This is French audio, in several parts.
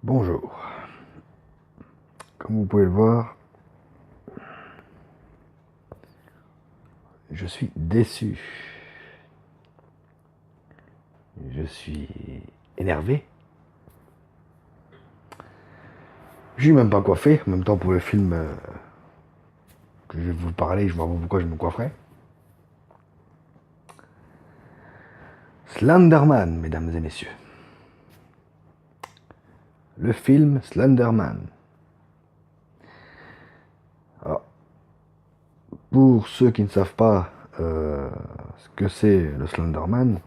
Bonjour. Comme vous pouvez le voir, je suis déçu. Je suis énervé. Je n'ai même pas coiffé. En même temps, pour le film que je vais vous parler, je vois pas pourquoi je me coifferais. Slenderman, mesdames et messieurs. Le film Slenderman. Alors, pour ceux qui ne savent pas ce que c'est le Slenderman,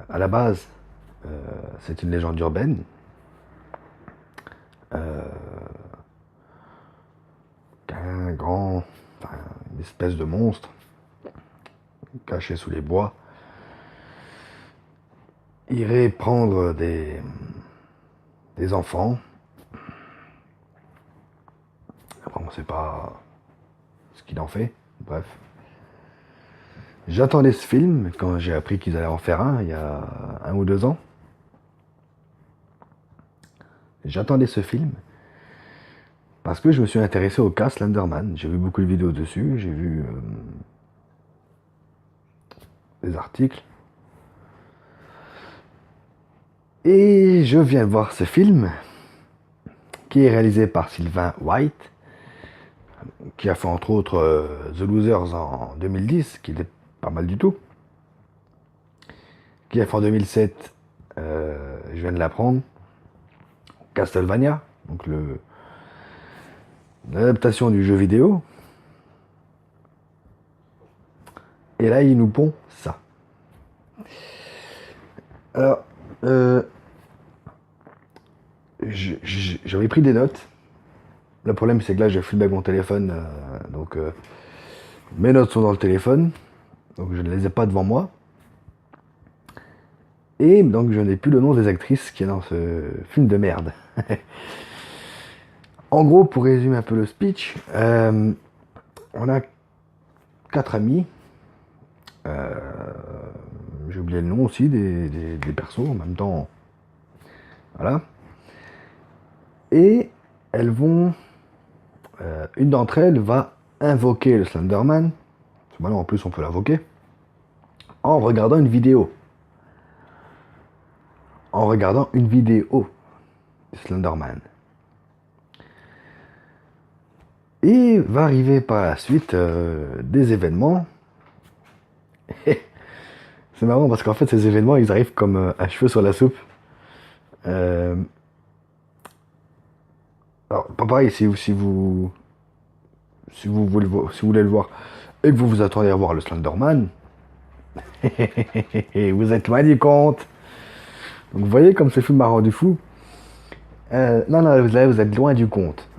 à la base, c'est une légende urbaine. Qu'un grand, enfin, une espèce de monstre caché sous les bois irait prendre des enfants. Après, on ne sait pas ce qu'il en fait. Bref. J'attendais ce film quand j'ai appris qu'ils allaient en faire un il y a 1 ou 2 ans. J'attendais ce film parce que je me suis intéressé au cas Slenderman. J'ai vu beaucoup de vidéos dessus, j'ai vu des articles. Et je viens de voir ce film qui est réalisé par Sylvain White, qui a fait entre autres The Losers en 2010, qui était pas mal du tout. Qui a fait en 2007, je viens de l'apprendre, Castlevania, donc l'adaptation du jeu vidéo. Et là, il nous pond ça. Alors, j'avais pris des notes. Le problème, c'est que là, j'ai filmé avec mon téléphone, donc mes notes sont dans le téléphone, donc je ne les ai pas devant moi. Et donc, je n'ai plus le nom des actrices qui est dans ce film de merde. En gros, pour résumer un peu le speech, on a 4 amis. J'ai oublié le nom aussi des persos en même temps. Voilà. Et elles vont. Une d'entre elles va invoquer le Slenderman. Maintenant, en plus, on peut l'invoquer. En regardant une vidéo. En regardant une vidéo de Slenderman. Et va arriver par la suite des événements. C'est marrant parce qu'en fait, ces événements, ils arrivent comme un cheveu sur la soupe. Alors, pas pareil, si vous voulez le voir et que vous vous attendez à voir le Slenderman, vous êtes loin du compte. Donc, vous voyez comme ce film m'a rendu fou. Non, là, vous êtes loin du compte.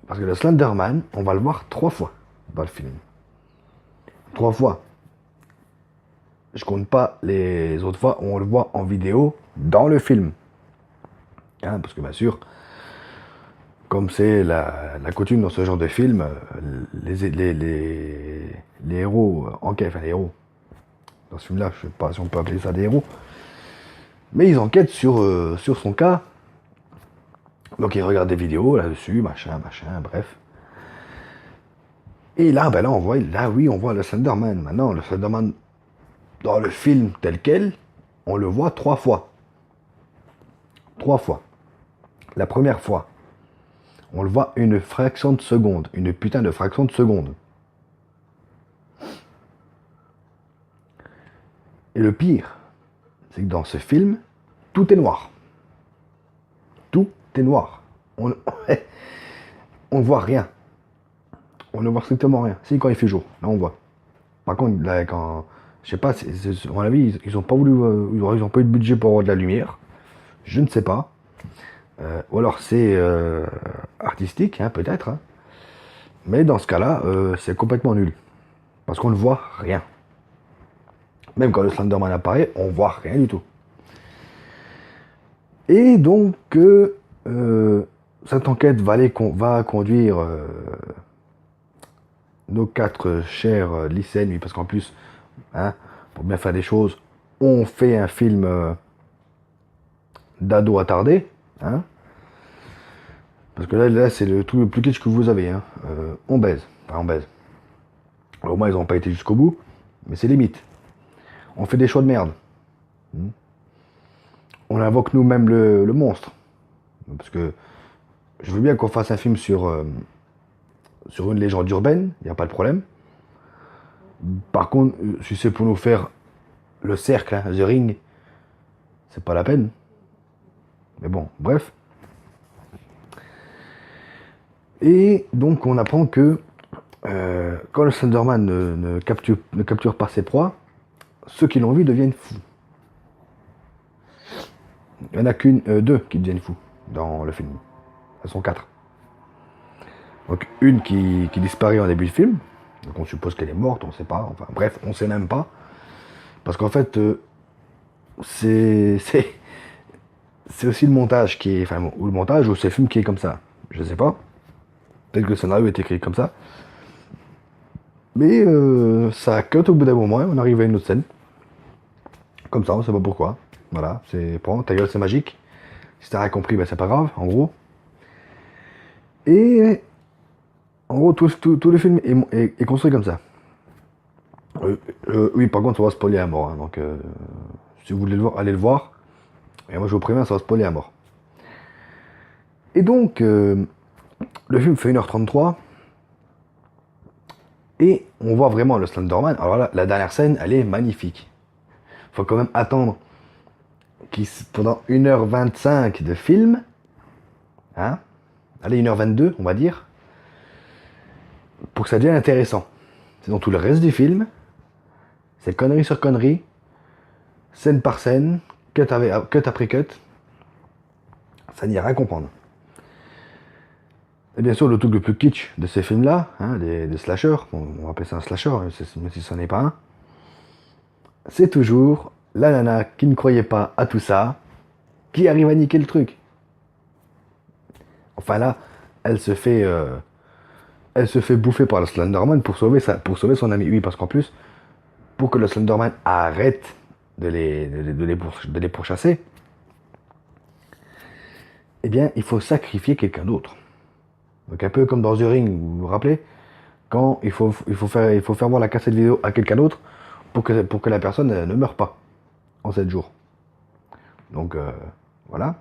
Parce que le Slenderman, on va le voir 3 fois dans le film. 3 fois. Je compte pas les autres fois où on le voit en vidéo dans le film. Hein, parce que bien sûr, comme c'est la coutume dans ce genre de film, les héros enquêtent, enfin les héros, dans ce film-là, je sais pas si on peut appeler ça des héros, mais ils enquêtent sur son cas. Donc ils regardent des vidéos là-dessus, machin, bref. Et là, on voit le Slenderman. Maintenant, le Slenderman, dans le film tel quel, on le voit 3 fois. 3 fois. La première fois, on le voit une fraction de seconde. Une putain de fraction de seconde. Et le pire, c'est que dans ce film, tout est noir. Tout est noir. On ne voit rien. On ne voit strictement rien. Si, quand il fait jour, là on voit. Par contre, là, quand... Je sais pas, à mon avis, ils ont pas voulu... ils ont pas eu de budget pour avoir de la lumière. Je ne sais pas. Ou alors c'est artistique, hein, peut-être. Hein. Mais dans ce cas-là, c'est complètement nul. Parce qu'on ne voit rien. Même quand le Slenderman apparaît, on voit rien du tout. Et donc, cette enquête va conduire nos quatre chers lycéennes, oui, parce qu'en plus, hein, pour bien faire des choses, on fait un film d'ado attardé, hein, parce que là c'est le truc le plus kitsch que vous avez, hein. On baise, enfin on baise. Alors, au moins ils n'ont pas été jusqu'au bout, mais c'est limite. On fait des choix de merde. On invoque nous-mêmes le monstre. Parce que je veux bien qu'on fasse un film sur une légende urbaine, il n'y a pas de problème. Par contre, si c'est pour nous faire le cercle, hein, The Ring, c'est pas la peine. Mais bon, bref. Et donc on apprend que quand le Slenderman ne capture pas ses proies, ceux qui l'ont vu deviennent fous. Il n'y en a deux qui deviennent fous dans le film. Elles sont 4. Donc une qui disparaît en début de film. Donc on suppose qu'elle est morte, on ne sait pas. Enfin bref, on ne sait même pas. Parce qu'en fait, c'est aussi le montage qui est... Enfin, ou le montage, ou c'est le film qui est comme ça. Je ne sais pas. Peut-être que le scénario est écrit comme ça. Mais ça cut au bout d'un moment et on arrive à une autre scène. Comme ça, on ne sait pas pourquoi. Voilà, c'est... Prends, ta gueule, c'est magique. Si t'as rien compris, ben c'est pas grave, en gros. Et... En gros, tout le film est construit comme ça. Oui, par contre, ça va spoiler à mort. Hein, donc, si vous voulez le voir, allez le voir. Et moi, je vous préviens, ça va spoiler à mort. Et donc, le film fait 1h33. Et on voit vraiment le Slenderman. Alors là, la dernière scène, elle est magnifique. Faut quand même attendre pendant 1h25 de film. Hein, allez, 1h22, on va dire. Pour que ça devienne intéressant. Sinon, tout le reste du film, c'est connerie sur connerie, scène par scène, cut après cut. Ça n'y a rien à comprendre. Et bien sûr, le truc le plus kitsch de ces films-là, hein, des slashers, on va appeler ça un slasher, même si ce n'est pas un, c'est toujours la nana qui ne croyait pas à tout ça, qui arrive à niquer le truc. Enfin là, elle se fait bouffer par le Slenderman pour sauver son ami. Oui, parce qu'en plus, pour que le Slenderman arrête de les pourchasser, eh bien, il faut sacrifier quelqu'un d'autre. Donc un peu comme dans The Ring, vous vous rappelez, quand il faut faire voir la cassette vidéo à quelqu'un d'autre pour que la personne ne meure pas en 7 jours. Donc voilà.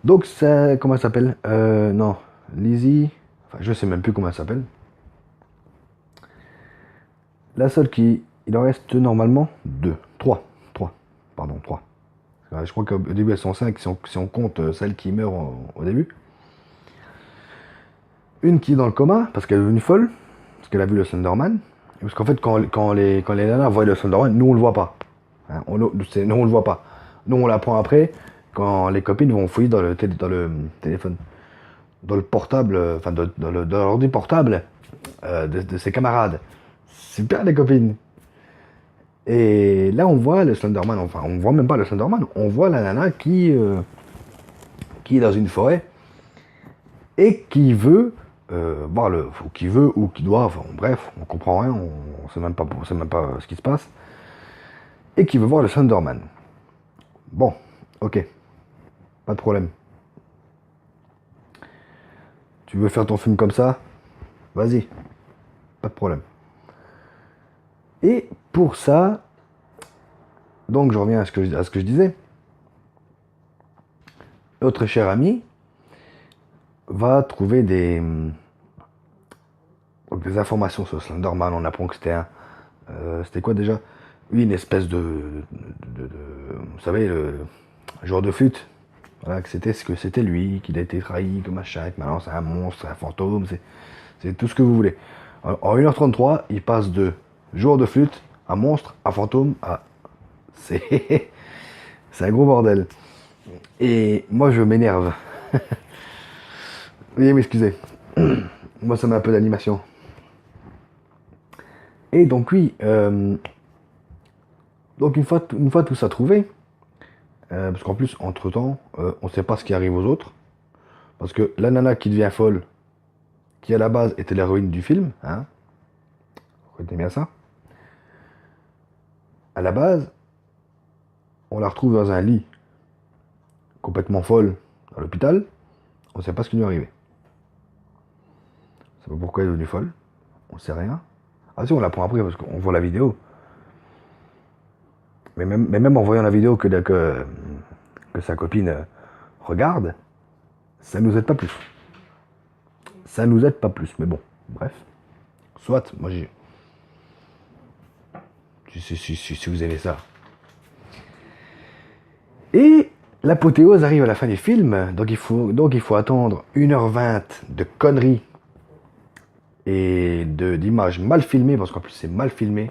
Donc ça, comment elle s'appelle non, Lizzie, enfin je sais même plus comment elle s'appelle. La seule il en reste normalement 3. Je crois qu'au début elles sont 5 si on compte celle qui meurt au début. Une qui est dans le coma parce qu'elle est devenue folle, parce qu'elle a vu le Slenderman. Parce qu'en fait, quand les nanas voient le Slenderman, nous on le voit pas. Hein, nous on le voit pas. Nous on l'apprend après, quand les copines vont fouiller dans le téléphone, dans le portable, enfin dans l'ordi portable de ses camarades. Super les copines. Et là on voit le Slenderman, enfin on voit même pas le Slenderman, on voit la nana qui est dans une forêt et qui veut voir qui veut ou qui doit, enfin bref, on comprend rien, on sait même pas ce qui se passe, et qui veut voir le Slenderman. Bon, ok, pas de problème. Tu veux faire ton film comme ça, vas-y, pas de problème. Et pour ça, donc je reviens à ce que je disais, notre cher ami va trouver des informations sur Slenderman. On apprend que c'était quoi déjà? Oui, une espèce de vous savez, le joueur de flûte. Voilà, que c'était lui, qu'il a été trahi, que machin, que maintenant c'est un monstre, un fantôme, c'est tout ce que vous voulez. En 1h33, il passe de joueur de flûte à monstre, à fantôme, à... C'est un gros bordel. Et moi je m'énerve. Veuillez m'excuser. Moi ça met un peu d'animation. Et donc oui, donc une fois tout ça trouvé, parce qu'en plus entre temps, on ne sait pas ce qui arrive aux autres, parce que la nana qui devient folle, qui à la base était l'héroïne du film, hein, retenez bien ça, à la base, on la retrouve dans un lit, complètement folle, à l'hôpital, on ne sait pas ce qui lui est arrivé. On ne sait pas pourquoi elle est devenue folle, on ne sait rien. Ah si, on l'apprend après parce qu'on voit la vidéo. Mais même en voyant la vidéo que sa copine regarde, ça nous aide pas plus. Ça nous aide pas plus, mais bon, bref. Soit, moi j'ai... Si vous aimez ça. Et l'apothéose arrive à la fin du film, donc il faut attendre 1h20 de conneries et d'images mal filmées, parce qu'en plus c'est mal filmé,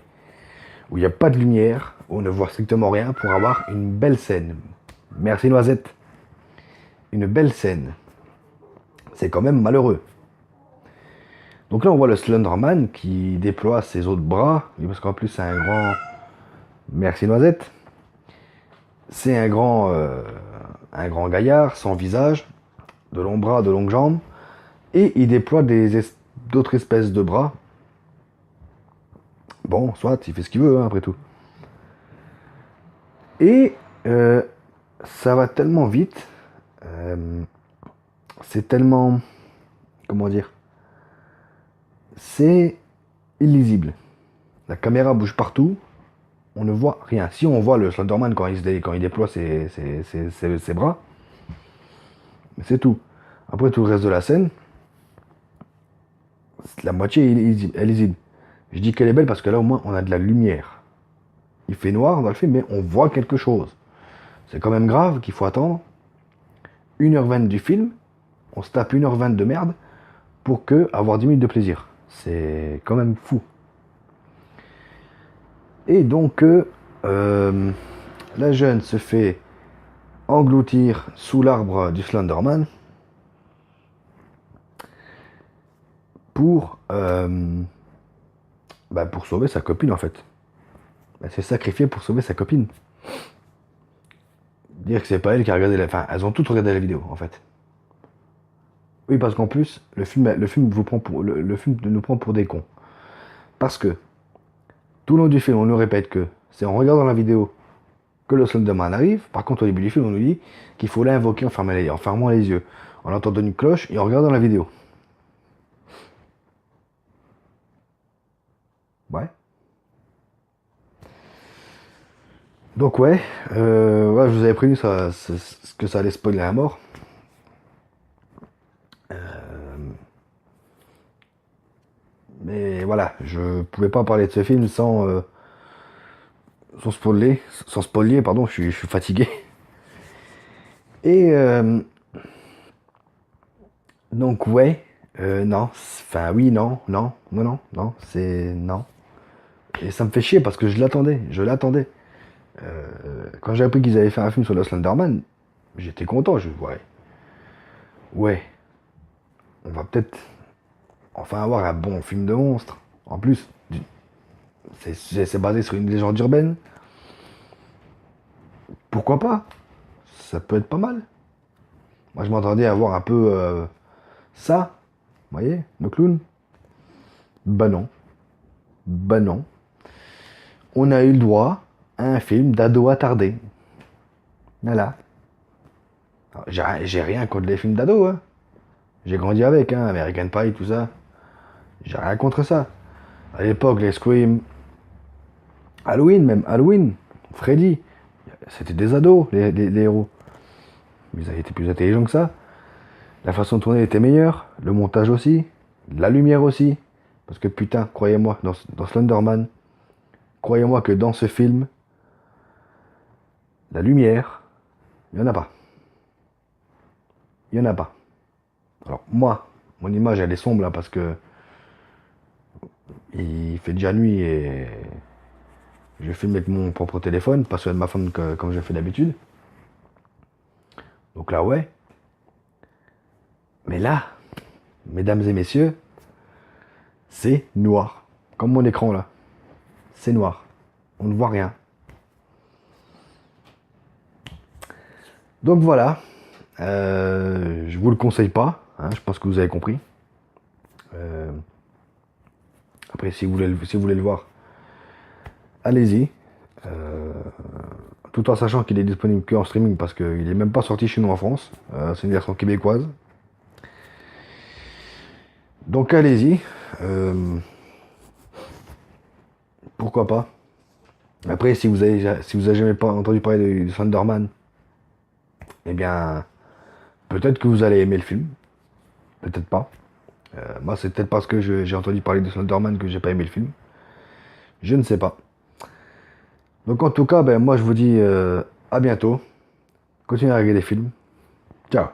où il n'y a pas de lumière, où on ne voit strictement rien, pour avoir une belle scène. Merci Noisette. Une belle scène. C'est quand même malheureux. Donc là on voit le Slenderman qui déploie ses autres bras, parce qu'en plus c'est un grand... Merci Noisette. C'est un grand gaillard, sans visage, de longs bras, de longues jambes, et il déploie d'autres espèces de bras. Bon, soit, il fait ce qu'il veut, hein, après tout. Et ça va tellement vite, c'est tellement... Comment dire? C'est illisible. La caméra bouge partout, on ne voit rien. Si on voit le Slenderman quand il déploie ses bras, c'est tout. Après tout le reste de la scène, la moitié est lisible. Je dis qu'elle est belle parce que là au moins on a de la lumière. Il fait noir dans le film mais on voit quelque chose. C'est quand même grave qu'il faut attendre 1h20 du film, on se tape 1h20 de merde pour avoir 10 minutes de plaisir. C'est quand même fou. Et donc la jeune se fait engloutir sous l'arbre du Slenderman pour sauver sa copine en fait. Elle s'est sacrifiée pour sauver sa copine. Dire que c'est pas elle qui a regardé Enfin, elles ont toutes regardé la vidéo en fait. Oui, parce qu'en plus, le film nous prend pour des cons. Parce que tout le long du film, on nous répète que c'est en regardant la vidéo que le Slenderman arrive. Par contre, au début du film, on nous dit qu'il faut l'invoquer en fermant les yeux, en entendant une cloche et en regardant la vidéo. Ouais. Donc ouais, je vous avais prévenu que ça allait spoiler à mort. Mais voilà, je pouvais pas parler de ce film sans spoiler, pardon, je suis fatigué. Et donc ouais, non, enfin oui, non, c'est non. Et ça me fait chier parce que je l'attendais. Quand j'ai appris qu'ils avaient fait un film sur le Slenderman, j'étais content, ouais, on va peut-être enfin avoir un bon film de monstre. En plus, c'est basé sur une légende urbaine. Pourquoi pas? Ça peut être pas mal. Moi, je m'attendais à voir un peu ça. Vous voyez, nos clowns. Bah non. Bah non. On a eu le droit à un film d'ado attardé. Voilà. J'ai rien contre les films d'ado, hein. J'ai grandi avec, hein, American Pie, tout ça. J'ai rien contre ça. À l'époque, les Scream, Halloween, Freddy, c'était des ados, les héros. Mais ils avaient été plus intelligents que ça. La façon de tourner était meilleure, le montage aussi, la lumière aussi. Parce que putain, croyez-moi, dans Slenderman, croyez-moi que dans ce film, la lumière, il n'y en a pas. Il n'y en a pas. Alors moi, mon image elle est sombre là parce que il fait déjà nuit et je filme avec mon propre téléphone, pas celui de ma femme comme je fais d'habitude. Donc là ouais. Mais là, mesdames et messieurs, c'est noir. Comme mon écran là. C'est noir. On ne voit rien. Donc voilà. Je vous le conseille pas. Hein, je pense que vous avez compris. Après, si vous voulez le voir, allez-y. Tout en sachant qu'il est disponible que en streaming parce qu'il n'est même pas sorti chez nous en France. C'est une version québécoise. Donc allez-y. Pourquoi pas. Après, si vous avez jamais pas entendu parler de Thunderman, eh bien, peut-être que vous allez aimer le film. Peut-être pas. Moi, c'est peut-être parce que j'ai entendu parler de Thunderman que j'ai pas aimé le film. Je ne sais pas. Donc en tout cas, ben, moi je vous dis à bientôt. Continuez à regarder des films. Ciao.